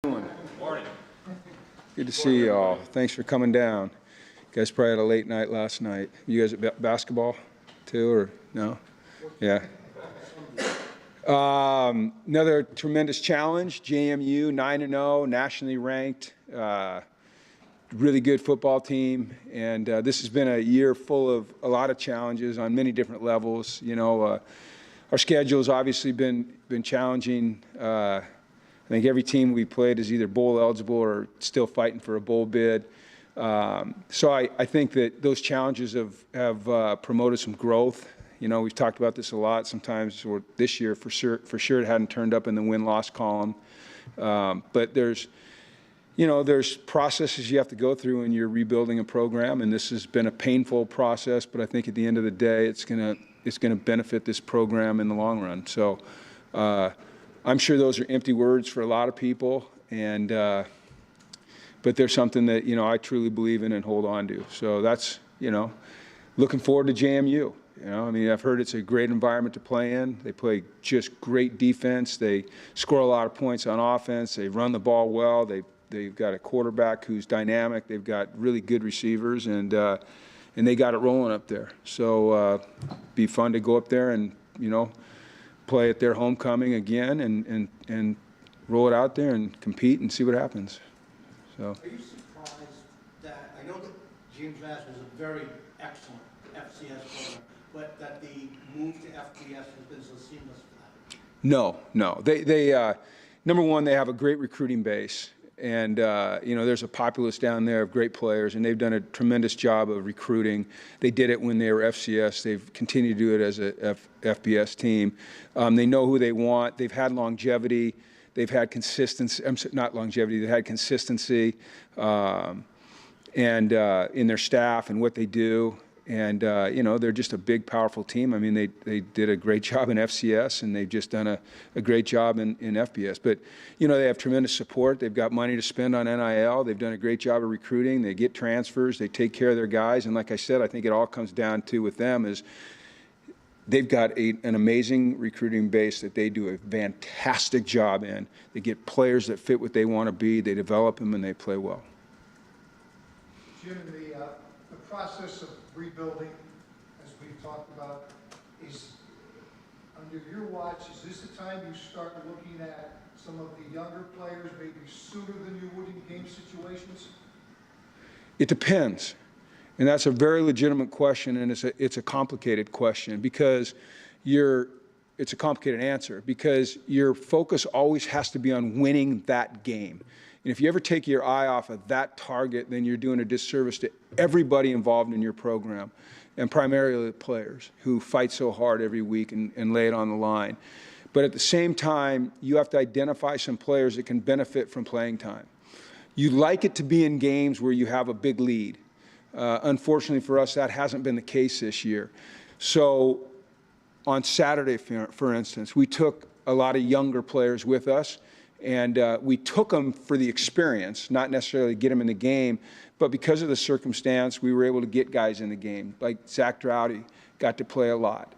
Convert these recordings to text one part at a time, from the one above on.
Morning. Good to see you all. Thanks for coming down. You guys probably had a late night last night. You guys at basketball too, or no? Yeah. Another tremendous challenge. JMU 9-0, nationally ranked, really good football team, and this has been a year full of a lot of challenges on many different levels. You know, our schedule's obviously been challenging. I think every team we played is either bowl eligible or still fighting for a bowl bid. So I think that those challenges have promoted some growth. You know, we've talked about this a lot. Sometimes, or this year for sure, it hadn't turned up in the win-loss column. But there's processes you have to go through when you're rebuilding a program, and this has been a painful process. But I think at the end of the day, it's gonna benefit this program in the long run. So I'm sure those are empty words for a lot of people, and but there's something that I truly believe in and hold on to. So that's looking forward to JMU. I mean, I've heard it's a great environment to play in. They play just great defense. They score a lot of points on offense. They run the ball well. They've got a quarterback who's dynamic. They've got really good receivers, and they got it rolling up there. So be fun to go up there and play at their homecoming again and roll it out there and compete and see what happens. So. Are you surprised that, I know that James Vass was a very excellent FCS player, but that the move to FBS has been so seamless for that? No. They number one, they have a great recruiting base. And, there's a populace down there of great players, and they've done a tremendous job of recruiting. They did it when they were FCS. They've continued to do it as a FBS team. They know who they want. They've had longevity. They've had consistency. Not longevity. They've had consistency and in their staff and what they do. And, they're just a big, powerful team. I mean, they did a great job in FCS, and they've just done a great job in FBS. But, they have tremendous support. They've got money to spend on NIL. They've done a great job of recruiting. They get transfers. They take care of their guys. And like I said, I think it all comes down to with them is they've got an amazing recruiting base that they do a fantastic job in. They get players that fit what they want to be. They develop them, and they play well. Jim, the process of rebuilding, as we've talked about, is under your watch. Is this the time you start looking at some of the younger players maybe sooner than you would in game situations? It depends, and that's a very legitimate question, and it's a complicated question because it's a complicated answer because your focus always has to be on winning that game. And if you ever take your eye off of that target, then you're doing a disservice to everybody involved in your program, and primarily the players who fight so hard every week and lay it on the line. But at the same time, you have to identify some players that can benefit from playing time. You like it to be in games where you have a big lead. Unfortunately for us, that hasn't been the case this year. So on Saturday, for instance, we took a lot of younger players with us. And we took them for the experience, not necessarily get them in the game, but because of the circumstance, we were able to get guys in the game. Like Zach Droughty got to play a lot.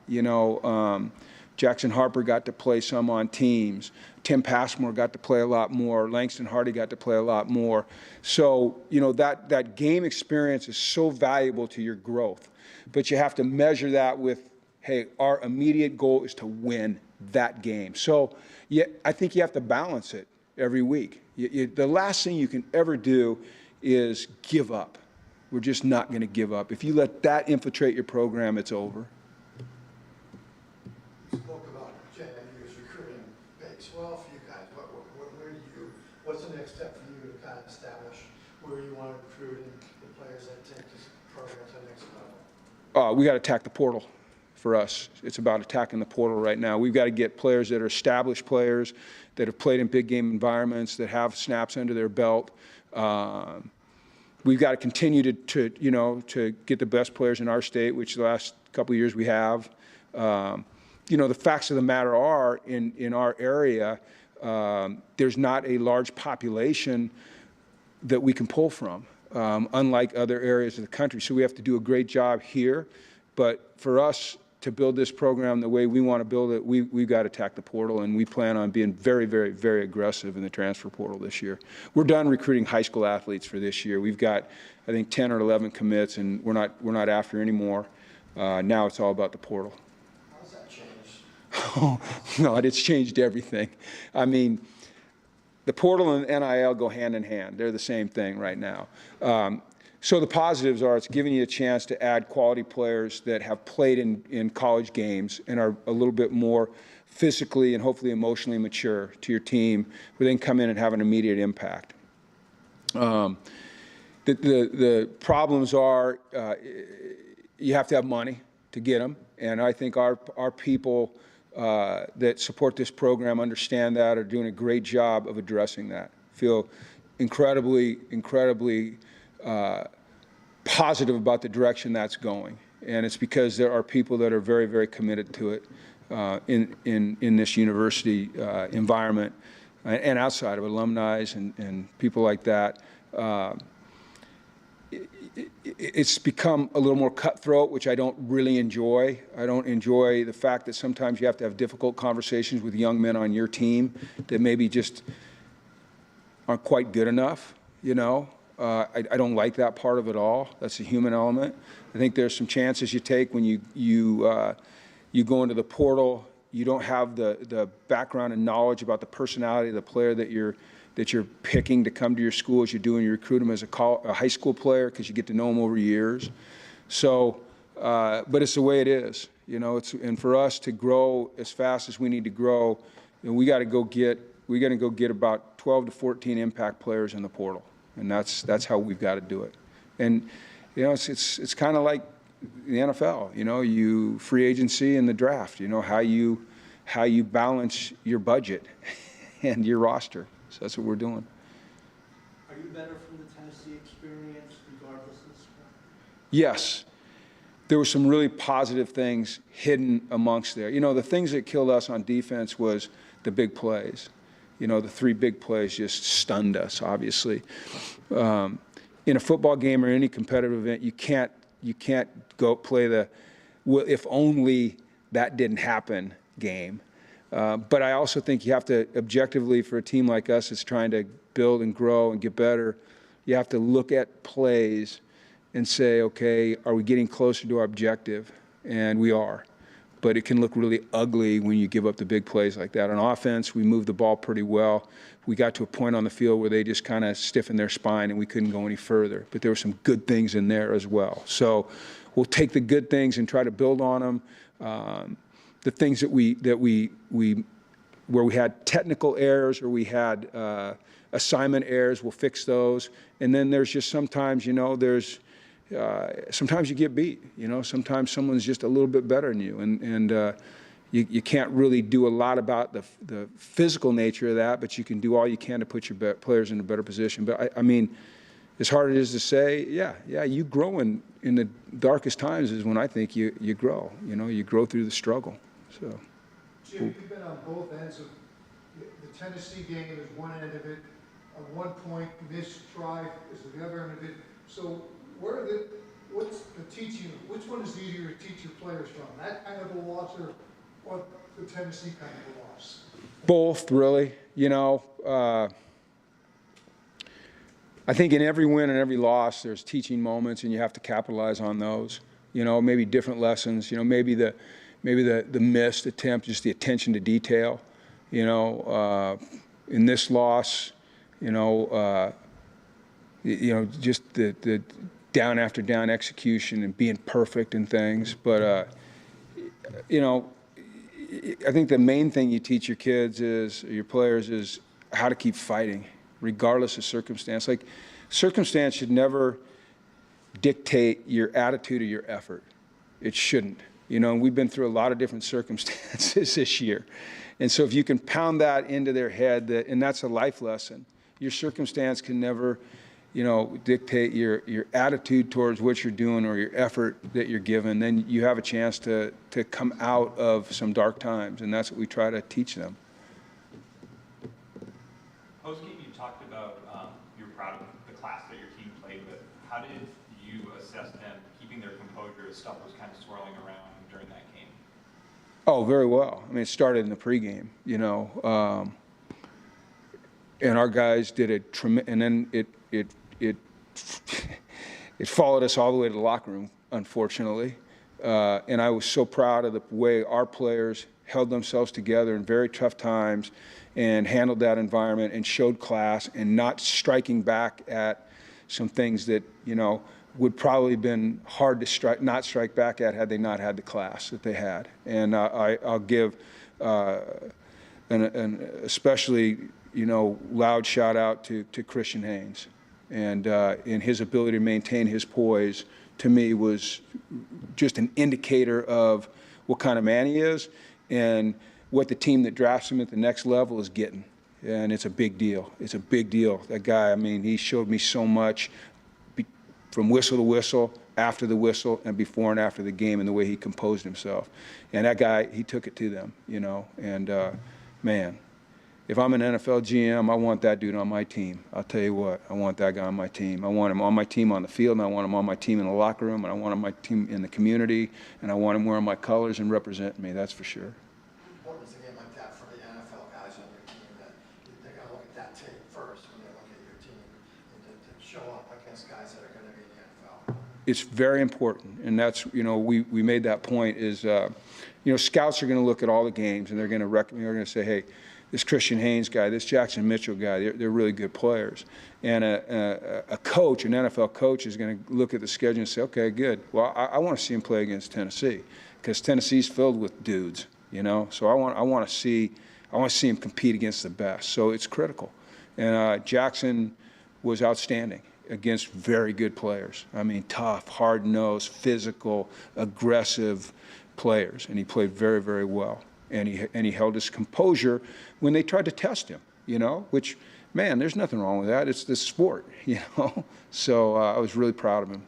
Jackson Harper got to play some on teams. Tim Passmore got to play a lot more. Langston Hardy got to play a lot more. So, that game experience is so valuable to your growth. But you have to measure that with, hey, our immediate goal is to win that game. So I think you have to balance it every week. The last thing you can ever do is give up. We're just not going to give up. If you let that infiltrate your program, it's over. You spoke about JMU's recruiting base. Well, for you guys, what's the next step for you to kind of establish where you want to recruit and the players that take this program to the next level? We got to attack the portal. For us, it's about attacking the portal right now. We've got to get players that are established players, that have played in big game environments, that have snaps under their belt. We've got to continue to get the best players in our state, which the last couple of years we have. The facts of the matter are, in our area, there's not a large population that we can pull from, unlike other areas of the country. So we have to do a great job here. But for us, to build this program the way we want to build it, we've got to attack the portal, and we plan on being very, very, very aggressive in the transfer portal this year. We're done recruiting high school athletes for this year. We've got, I think, 10 or 11 commits, and we're not after any more. Now it's all about the portal. How's that changed? Oh, no, it's changed everything. I mean, the portal and NIL go hand in hand. They're the same thing right now. So the positives are it's giving you a chance to add quality players that have played in college games and are a little bit more physically and hopefully emotionally mature to your team, where they can come in and have an immediate impact. The problems are you have to have money to get them, and I think our people that support this program understand that, are doing a great job of addressing that. Feel incredibly positive about the direction that's going, and it's because there are people that are very, very committed to it in this university environment and outside of alumni and people like that. It's become a little more cutthroat, which I don't really enjoy. I don't enjoy the fact that sometimes you have to have difficult conversations with young men on your team that maybe just aren't quite good enough, you know. I don't like that part of it all. That's the human element. I think there's some chances you take when you go into the portal. You don't have the background and knowledge about the personality of the player that you're picking to come to your school as you're doing. You recruit them as a high school player because you get to know them over years. So, but it's the way it is, you know. And for us to grow as fast as we need to grow, you know, we got to go get about 12 to 14 impact players in the portal, and that's how we've got to do it. And you know, it's kind of like the NFL, you know, you free agency and the draft, you know, how you balance your budget and your roster. So that's what we're doing. Are you better from the Tennessee experience regardless of the sport? Yes. There were some really positive things hidden amongst there. You know, the things that killed us on defense was the big plays. You know, the 3 big plays just stunned us, obviously. In a football game or any competitive event, you can't go play the well, if only that didn't happen game. But I also think you have to objectively, for a team like us that's trying to build and grow and get better, you have to look at plays and say, okay, are we getting closer to our objective? And we are. But it can look really ugly when you give up the big plays like that. On offense, we moved the ball pretty well. We got to a point on the field where they just kind of stiffened their spine and we couldn't go any further. But there were some good things in there as well. So we'll take the good things and try to build on them. The things that where we had technical errors or we had assignment errors, we'll fix those. And then there's just sometimes, you know, sometimes you get beat. You know, sometimes someone's just a little bit better than you, and you can't really do a lot about the physical nature of that, but you can do all you can to put your players in a better position. But I mean, as hard as it is to say, yeah, you grow in the darkest times is when I think you grow. You know, you grow through the struggle. So, Jim, you've been on both ends of the Tennessee game is one end of it, a 1-point missed try is the other end of it. So what's the teaching, which one is easier to teach your players from? That kind of a loss or the Tennessee kind of a loss? both, really. You know, I think in every win and every loss, there's teaching moments, and you have to capitalize on those. You know, maybe different lessons. You know, maybe the missed attempt, just the attention to detail. You know, in this loss, just the down after down execution and being perfect and things. But I think the main thing you teach your kids your players is how to keep fighting, regardless of circumstance. Like, circumstance should never dictate your attitude or your effort. It shouldn't. You know, and we've been through a lot of different circumstances this year. And so if you can pound that into their head, and that's a life lesson, your circumstance can never, dictate your attitude towards what you're doing or your effort that you're given, then you have a chance to come out of some dark times. And that's what we try to teach them. Post-game, you talked about you're proud of the class that your team played with. How did you assess them keeping their composure as stuff was kind of swirling around during that game? Oh, very well. I mean, it started in the pregame, you know, and our guys did a tremendous, and then it followed us all the way to the locker room, unfortunately. And I was so proud of the way our players held themselves together in very tough times and handled that environment and showed class and not striking back at some things that, you know, would probably have been hard to not strike back at had they not had the class that they had. And I'll give an especially, you know, loud shout out to Christian Haynes. And his ability to maintain his poise, to me, was just an indicator of what kind of man he is and what the team that drafts him at the next level is getting. And it's a big deal. It's a big deal. That guy, I mean, he showed me so much from whistle to whistle, after the whistle, and before and after the game, and the way he composed himself. And that guy, he took it to them, you know. And, man, if I'm an NFL GM, I want that dude on my team. I'll tell you what, I want that guy on my team. I want him on my team on the field, and I want him on my team in the locker room, and I want him on my team in the community, and I want him wearing my colors and representing me, that's for sure. Important is a game like that for the NFL guys on your team, that they're going to look at that tape first when they look at your team, and to show up against guys that are going to be in the NFL. It's very important, and that's, you know, we made that point is, you know, scouts are going to look at all the games, and they're going to say, hey, this Christian Haynes guy, this Jackson Mitchell guy, they're really good players. And a coach, an NFL coach, is going to look at the schedule and say, okay, good. Well, I want to see him play against Tennessee because Tennessee's filled with dudes, you know. So I want to see him compete against the best. So it's critical. And Jackson was outstanding against very good players. I mean, tough, hard-nosed, physical, aggressive players, and he played very, very well. And he held his composure when they tried to test him, you know, which, man, there's nothing wrong with that. It's the sport, you know. So I was really proud of him.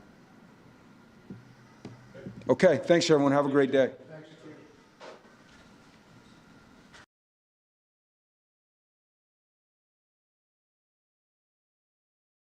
Okay, thanks, everyone. Have a great day.